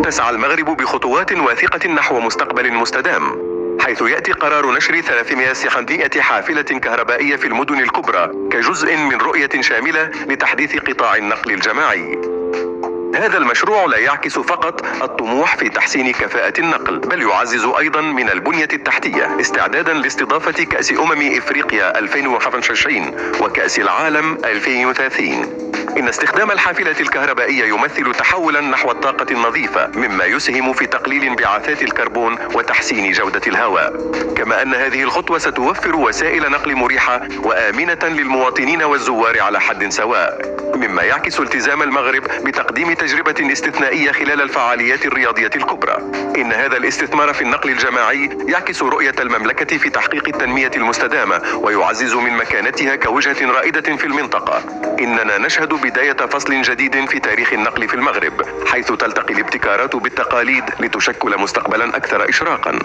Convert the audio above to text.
تسعى المغرب بخطوات واثقة نحو مستقبل مستدام، حيث يأتي قرار نشر 300 حافلة كهربائية في المدن الكبرى كجزء من رؤية شاملة لتحديث قطاع النقل الجماعي. هذا المشروع لا يعكس فقط الطموح في تحسين كفاءة النقل، بل يعزز أيضا من البنية التحتية استعدادا لاستضافة كأس إفريقيا 2025 وكأس العالم 2030. إن استخدام الحافلة الكهربائية يمثل تحولا نحو الطاقة النظيفة، مما يسهم في تقليل انبعاثات الكربون وتحسين جودة الهواء. كما أن هذه الخطوة ستوفر وسائل نقل مريحة وآمنة للمواطنين والزوار على حد سواء، مما يعكس التزام المغرب بتقديم تجربة استثنائية خلال الفعاليات الرياضية الكبرى. إن هذا الاستثمار في النقل الجماعي يعكس رؤية المملكة في تحقيق التنمية المستدامة ويعزز من مكانتها كوجهة رائدة في المنطقة. إننا نشهد بداية فصل جديد في تاريخ النقل في المغرب، حيث تلتقي الابتكارات بالتقاليد لتشكل مستقبلا أكثر إشراقا.